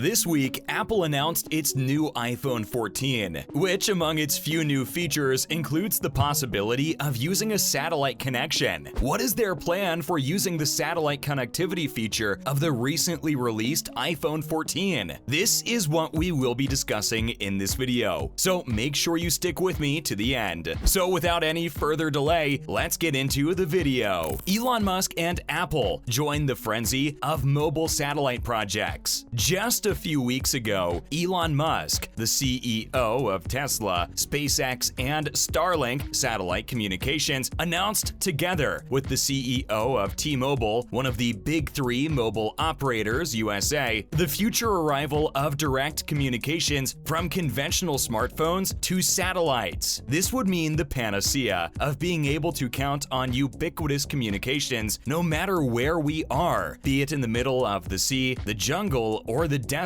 This week, Apple announced its new iPhone 14, which among its few new features includes the possibility of using a satellite connection. What is their plan for using the satellite connectivity feature of the recently released iPhone 14? This is what we will be discussing in this video, so make sure you stick with me to the end. So without any further delay, let's get into the video. Elon Musk and Apple joined the frenzy of mobile satellite projects. Just a few weeks ago, Elon Musk, the CEO of Tesla, SpaceX, and Starlink satellite communications, announced together with the CEO of T-Mobile, one of the big three mobile operators USA, the future arrival of direct communications from conventional smartphones to satellites. This would mean the panacea of being able to count on ubiquitous communications no matter where we are, be it in the middle of the sea, the jungle, or the desert.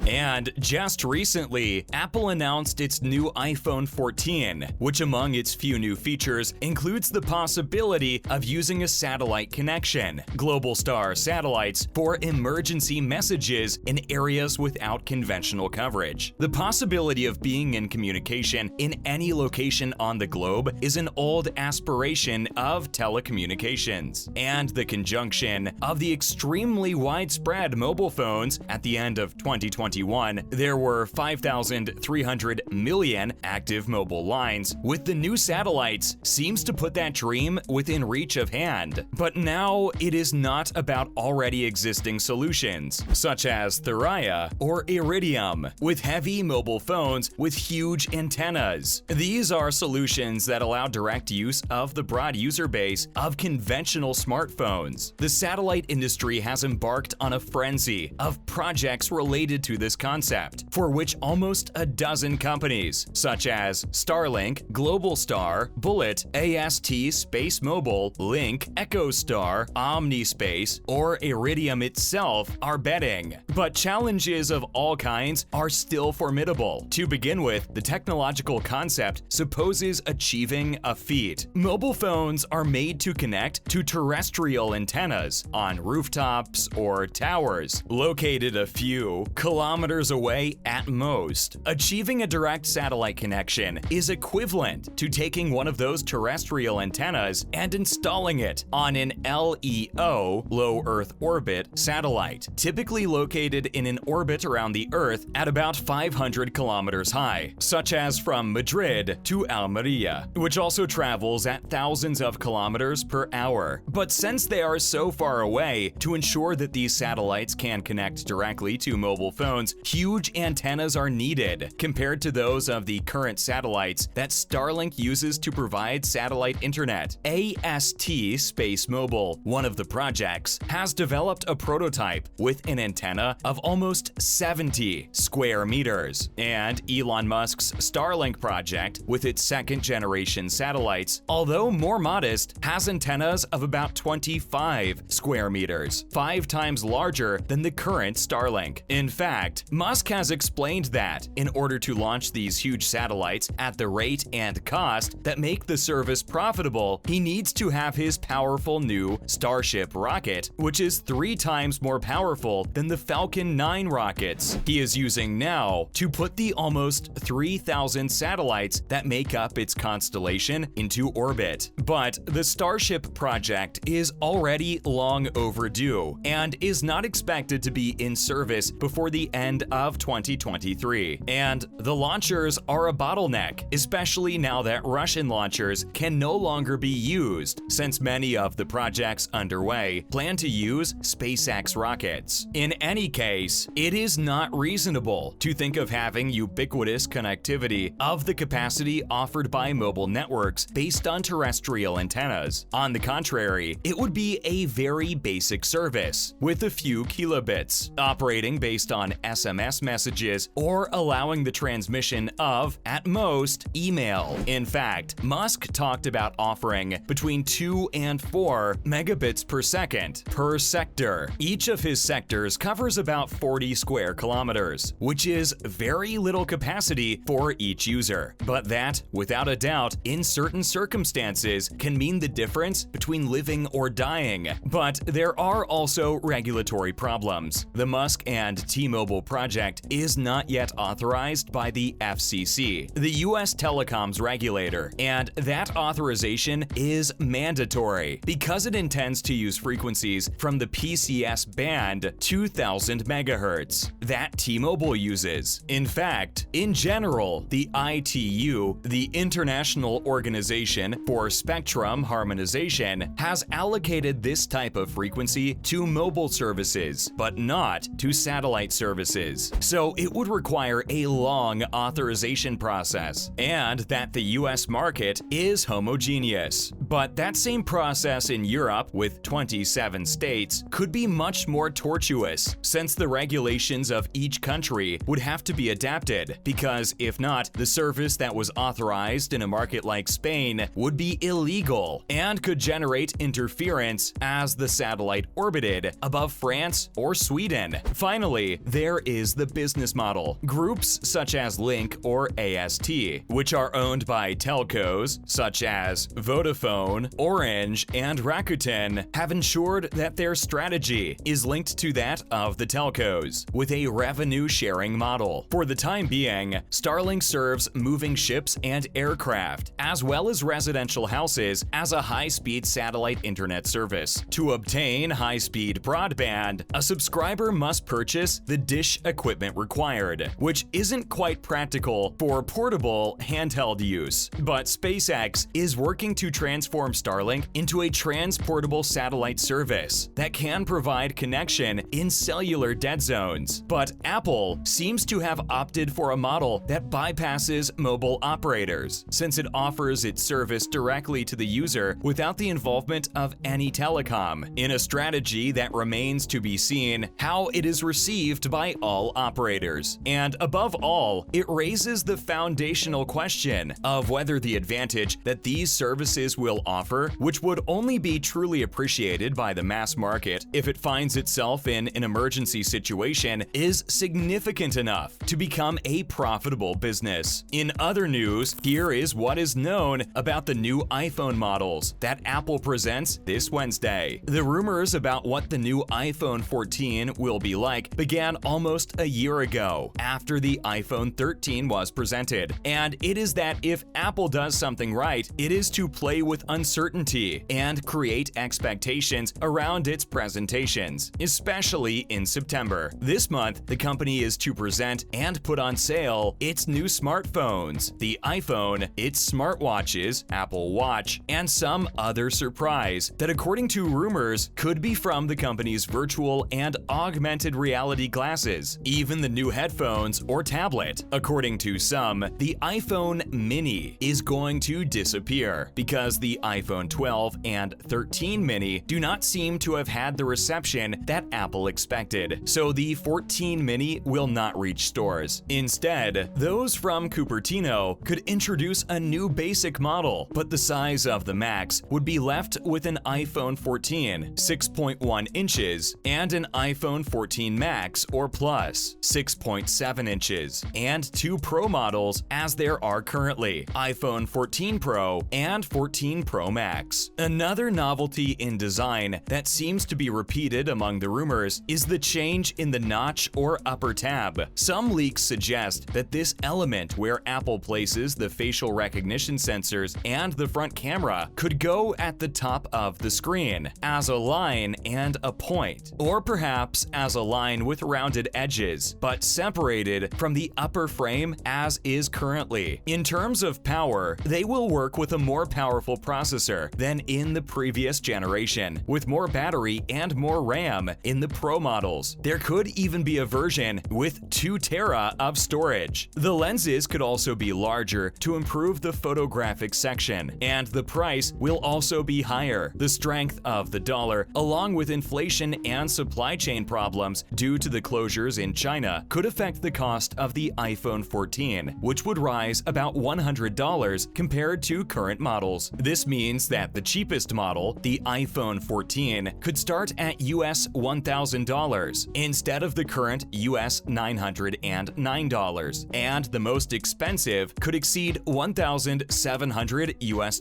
And just recently, Apple announced its new iPhone 14, which among its few new features includes the possibility of using a satellite connection, Globalstar satellites for emergency messages in areas without conventional coverage. The possibility of being in communication in any location on the globe is an old aspiration of telecommunications, and the conjunction of the extremely widespread mobile phones at the end of 2021, there were 5,300 million active mobile lines. With the new satellites, seems to put that dream within reach of hand. But now it is not about already existing solutions, such as Thuraya or Iridium, with heavy mobile phones with huge antennas. These are solutions that allow direct use of the broad user base of conventional smartphones. The satellite industry has embarked on a frenzy of projects related to this concept, for which almost a dozen companies, such as Starlink, Globalstar, Bullet, AST Space Mobile, Link, EchoStar, OmniSpace, or Iridium itself, are betting. But challenges of all kinds are still formidable. To begin with, the technological concept supposes achieving a feat. Mobile phones are made to connect to terrestrial antennas on rooftops or towers, located a few kilometers away at most. Achieving a direct satellite connection is equivalent to taking one of those terrestrial antennas and installing it on an LEO, low Earth orbit, satellite, typically located in an orbit around the Earth at about 500 kilometers high, such as from Madrid to Almeria, which also travels at thousands of kilometers per hour. But since they are so far away, to ensure that these satellites can connect directly to mobile phones, huge antennas are needed, compared to those of the current satellites that Starlink uses to provide satellite internet. AST Space Mobile, one of the projects, has developed a prototype with an antenna of almost 70 square meters. And Elon Musk's Starlink project, with its second-generation satellites, although more modest, has antennas of about 25 square meters, 5 times larger than the current Starlink. In fact, Musk has explained that in order to launch these huge satellites at the rate and cost that make the service profitable, he needs to have his powerful new Starship rocket, which is 3 times more powerful than the Falcon 9 rockets he is using now to put the almost 3,000 satellites that make up its constellation into orbit. But the Starship project is already long overdue and is not expected to be in service before the end of 2023. And the launchers are a bottleneck, especially now that Russian launchers can no longer be used, since many of the projects underway plan to use SpaceX rockets. In any case, it is not reasonable to think of having ubiquitous connectivity of the capacity offered by mobile networks based on terrestrial antennas. On the contrary, it would be a very basic service, with a few kilobits, operating based on SMS messages or allowing the transmission of, at most, email. In fact, Musk talked about offering between 2 and 4 megabits per second per sector. Each of his sectors covers about 40 square kilometers, which is very little capacity for each user. But that, without a doubt, in certain circumstances, can mean the difference between living or dying. But there are also regulatory problems. The Musk and and T-Mobile project is not yet authorized by the FCC, the U.S. telecoms regulator, and that authorization is mandatory because it intends to use frequencies from the PCS band 2000 MHz that T-Mobile uses. In fact, in general, the ITU, the International Organization for Spectrum Harmonization, has allocated this type of frequency to mobile services, but not to satellite services. So it would require a long authorization process, and that the US market is homogeneous. But that same process in Europe, with 27 states, could be much more tortuous, since the regulations of each country would have to be adapted, because if not, the service that was authorized in a market like Spain would be illegal and could generate interference as the satellite orbited above France or Sweden. Finally, there is the business model. Groups such as Link or AST, which are owned by telcos such as Vodafone, Orange, and Rakuten, have ensured that their strategy is linked to that of the telcos, with a revenue-sharing model. For the time being, Starlink serves moving ships and aircraft, as well as residential houses, as a high-speed satellite internet service. To obtain high-speed broadband, a subscriber must purchase the dish equipment required, which isn't quite practical for portable handheld use. But SpaceX is working to transform Starlink into a transportable satellite service that can provide connection in cellular dead zones. But Apple seems to have opted for a model that bypasses mobile operators, since it offers its service directly to the user without the involvement of any telecom, in a strategy that remains to be seen how it is received by all operators. And above all, it raises the foundational question of whether the advantage that these services will offer, which would only be truly appreciated by the mass market if it finds itself in an emergency situation, is significant enough to become a profitable business. In other news, here is what is known about the new iPhone models that Apple presents this Wednesday. The rumors about what the new iPhone 14 will be like began almost a year ago, after the iPhone 13 was presented. And it is that if Apple does something right, it is to play with uncertainty and create expectations around its presentations, especially in September. This month, the company is to present and put on sale its new smartphones, the iPhone, its smartwatches, Apple Watch, and some other surprise that, according to rumors, could be from the company's virtual and augmented reality glasses, even the new headphones or tablet. According to some, the iPhone mini is going to disappear because the iPhone 12 and 13 mini do not seem to have had the reception that Apple expected, so the 14 mini will not reach stores. Instead, those from Cupertino could introduce a new basic model, but the size of the Max would be left with an iPhone 14, 6.1 inches, and an iPhone 14 Max or Plus, 6.7 inches, and two Pro models as there are currently, iPhone 14 Pro and 14 Pro Max. Another novelty in design that seems to be repeated among the rumors is the change in the notch or upper tab. Some leaks suggest that this element where Apple places the facial recognition sensors and the front camera could go at the top of the screen, as a line and a point, or perhaps as a line with rounded edges, but separated from the upper frame as is currently. In terms of power, they will work with a more powerful processor than in the previous generation, with more battery and more RAM in the Pro models. There could even be a version with 2 TB of storage. The lenses could also be larger to improve the photographic section, and the price will also be higher. The strength of the dollar, along with inflation and supply chain problems due to the closures in China, could affect the cost of the iPhone 14, which would rise about $100 compared to current models. This This means that the cheapest model, the iPhone 14, could start at US $1,000 instead of the current US $909, and the most expensive could exceed $1,700 US.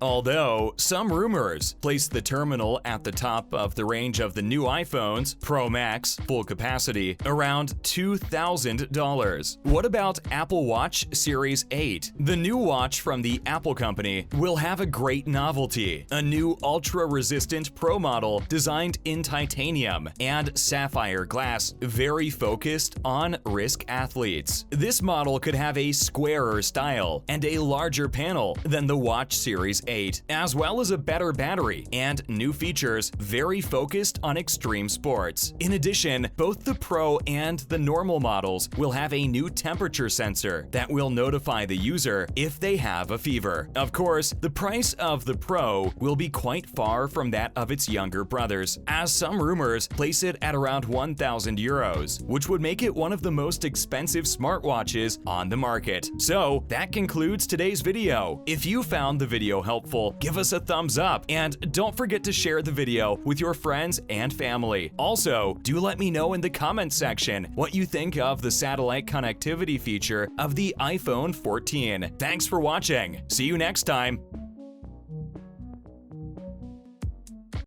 Although some rumors place the terminal at the top of the range of the new iPhones Pro Max full capacity around $2,000. What about Apple Watch Series 8? The new watch from the Apple company will have a great novelty, a new ultra-resistant Pro model designed in titanium and sapphire glass, very focused on risk athletes. This model could have a squarer style and a larger panel than the Watch Series 8, as well as a better battery and new features very focused on extreme sports. In addition, both the Pro and the normal models will have a new temperature sensor that will notify the user if they have a fever. Of course, the price of the Pro will be quite far from that of its younger brothers, as some rumors place it at around 1,000 euros, which would make it one of the most expensive smartwatches on the market. So that concludes today's video. If you found the video helpful, give us a thumbs up and don't forget to share the video with your friends and family. Also, do let me know in the comments section what you think of the satellite connectivity feature of the iPhone 14. Thanks for watching. See you next time.